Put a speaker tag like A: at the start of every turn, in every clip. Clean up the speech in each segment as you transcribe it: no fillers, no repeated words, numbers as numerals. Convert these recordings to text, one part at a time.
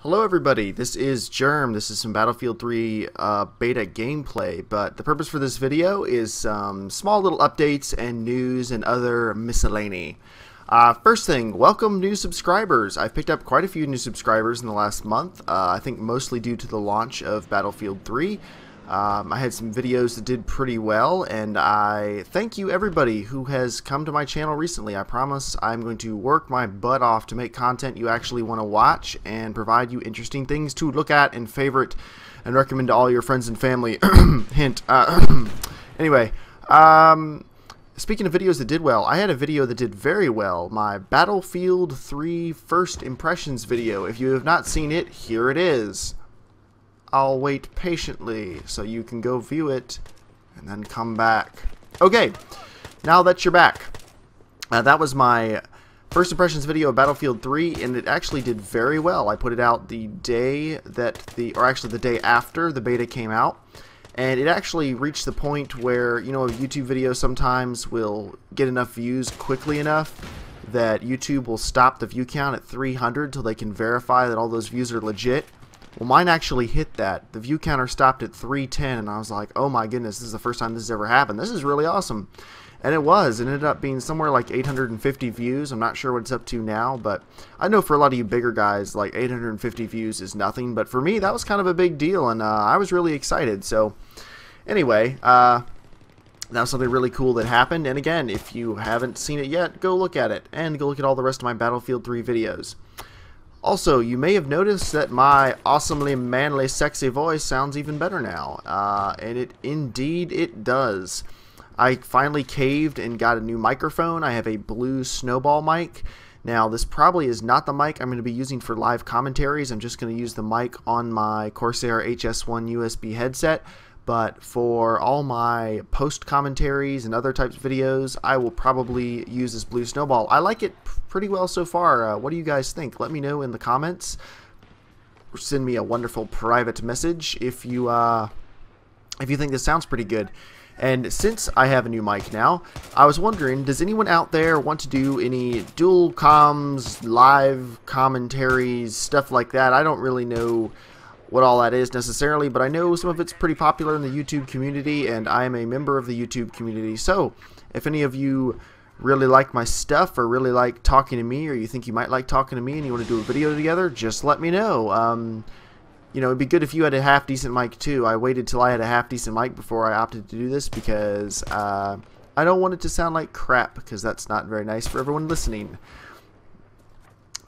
A: Hello everybody, this is Germ. This is some Battlefield 3 beta gameplay, but the purpose for this video is some small little updates and news and other miscellany. First thing, welcome new subscribers. I've picked up quite a few new subscribers in the last month, I think mostly due to the launch of Battlefield 3. I had some videos that did pretty well, and I thank you everybody who has come to my channel recently. I promise I'm going to work my butt off to make content you actually want to watch and provide you interesting things to look at and favorite and recommend to all your friends and family. Hint. Anyway, speaking of videos that did well, I had a video that did very well, my Battlefield 3 First Impressions video. If you have not seen it, here it is. I'll wait patiently so you can go view it and then come back. Okay, now that you're back, that was my first impressions video of Battlefield 3, and it actually did very well. I put it out the day that the day after the beta came out, and it actually reached the point where, you know, a YouTube video sometimes will get enough views quickly enough that YouTube will stop the view count at 300 till they can verify that all those views are legit. Well, mine actually hit that. The view counter stopped at 310, and I was like, oh my goodness, this is the first time this has ever happened. This is really awesome. And it was. It ended up being somewhere like 850 views. I'm not sure what it's up to now, but I know for a lot of you bigger guys, like 850 views is nothing. But for me, that was kind of a big deal, and I was really excited. So anyway, that was something really cool that happened. And again, if you haven't seen it yet, go look at it, and go look at all the rest of my Battlefield 3 videos. Also, you may have noticed that my awesomely manly, sexy voice sounds even better now, and indeed it does. I finally caved and got a new microphone. I have a blue Snowball mic. Now, this probably is not the mic I'm going to be using for live commentaries. I'm just going to use the mic on my Corsair HS1 USB headset. But for all my post commentaries and other types of videos, I will probably use this blue Snowball. I like it pretty well so far. What do you guys think? Let me know in the comments. Or send me a wonderful private message if you think this sounds pretty good. And since I have a new mic now, I was wondering, does anyone out there want to do any dual comms, live commentaries, stuff like that? I don't really know what all that is necessarily, but I know some of it's pretty popular in the YouTube community, and I am a member of the YouTube community. So if any of you really like my stuff or really like talking to me, or you think you might like talking to me and you want to do a video together, just let me know. You know, it'd be good if you had a half decent mic too. I waited till I had a half decent mic before I opted to do this because I don't want it to sound like crap, because that's not very nice for everyone listening.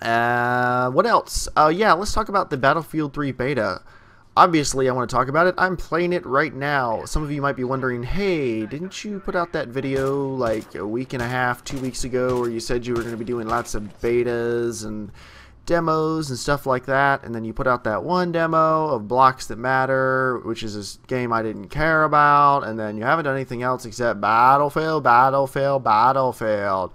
A: What else? Yeah, let's talk about the Battlefield 3 beta. Obviously, I want to talk about it. I'm playing it right now. Some of you might be wondering, hey, didn't you put out that video like a week and a half, 2 weeks ago, where you said you were going to be doing lots of betas and demos and stuff like that, and then you put out that one demo of Blocks That Matter, which is this game I didn't care about, and then you haven't done anything else except Battlefield, Battlefield, Battlefield.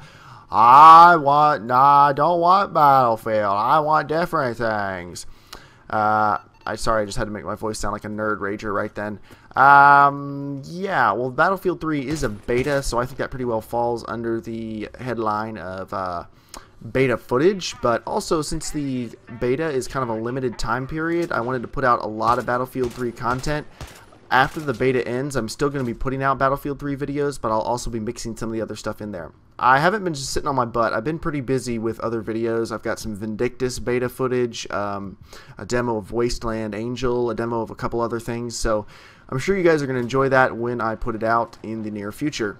A: I don't want Battlefield. I want different things. Sorry, I just had to make my voice sound like a nerd rager right then. Yeah, well, Battlefield 3 is a beta, so I think that pretty well falls under the headline of beta footage. But also, since the beta is kind of a limited time period, I wanted to put out a lot of Battlefield 3 content. After the beta ends, I'm still going to be putting out Battlefield 3 videos, but I'll also be mixing some of the other stuff in there. I haven't been just sitting on my butt. I've been pretty busy with other videos. I've got some Vindictus beta footage, a demo of Wasteland Angel, a demo of a couple other things. So I'm sure you guys are going to enjoy that when I put it out in the near future.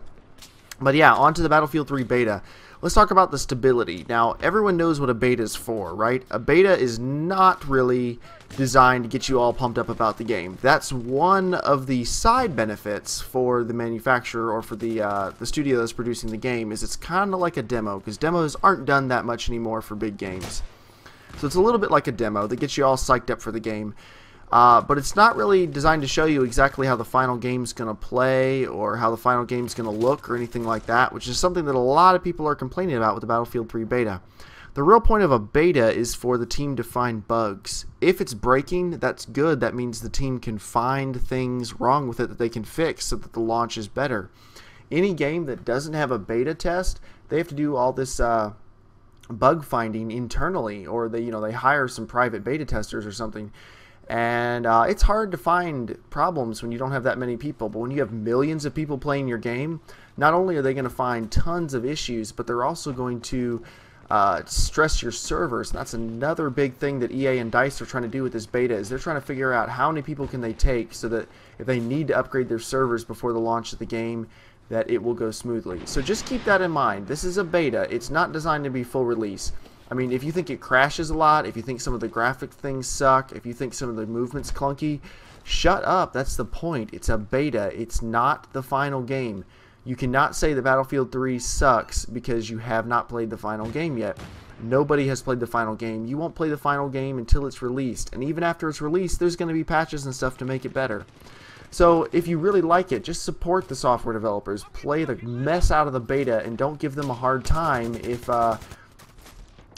A: But yeah, on to the Battlefield 3 beta. Let's talk about the stability. Now, everyone knows what a beta is for, right? A beta is not really designed to get you all pumped up about the game. That's one of the side benefits for the manufacturer or for the studio that's producing the game, is it's kind of like a demo, because demos aren't done that much anymore for big games. So it's a little bit like a demo that gets you all psyched up for the game. But it's not really designed to show you exactly how the final game's going to play or how the final game's going to look or anything like that, which is something that a lot of people are complaining about with the Battlefield 3 beta. The real point of a beta is for the team to find bugs. If it's breaking, that's good. That means the team can find things wrong with it that they can fix so that the launch is better. Any game that doesn't have a beta test, they have to do all this bug finding internally, or they hire some private beta testers or something. And it's hard to find problems when you don't have that many people, but when you have millions of people playing your game, not only are they going to find tons of issues, but they're also going to stress your servers. And that's another big thing that EA and DICE are trying to do with this beta, is they're trying to figure out how many people can they take so that if they need to upgrade their servers before the launch of the game, that it will go smoothly. So just keep that in mind. This is a beta. It's not designed to be full release. I mean, if you think it crashes a lot, if you think some of the graphic things suck, if you think some of the movement's clunky, shut up. That's the point. It's a beta. It's not the final game. You cannot say that Battlefield 3 sucks because you have not played the final game yet. Nobody has played the final game. You won't play the final game until it's released. And even after it's released, there's going to be patches and stuff to make it better. So if you really like it, just support the software developers. Play the mess out of the beta and don't give them a hard time if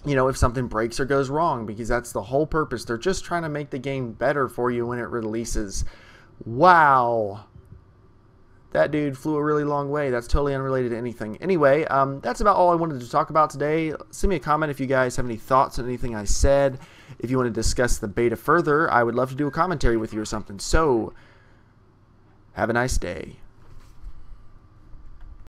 A: if something breaks or goes wrong, because that's the whole purpose. They're just trying to make the game better for you when it releases. Wow. That dude flew a really long way. That's totally unrelated to anything. Anyway, that's about all I wanted to talk about today. Send me a comment if you guys have any thoughts on anything I said. If you want to discuss the beta further, I would love to do a commentary with you or something. So, have a nice day.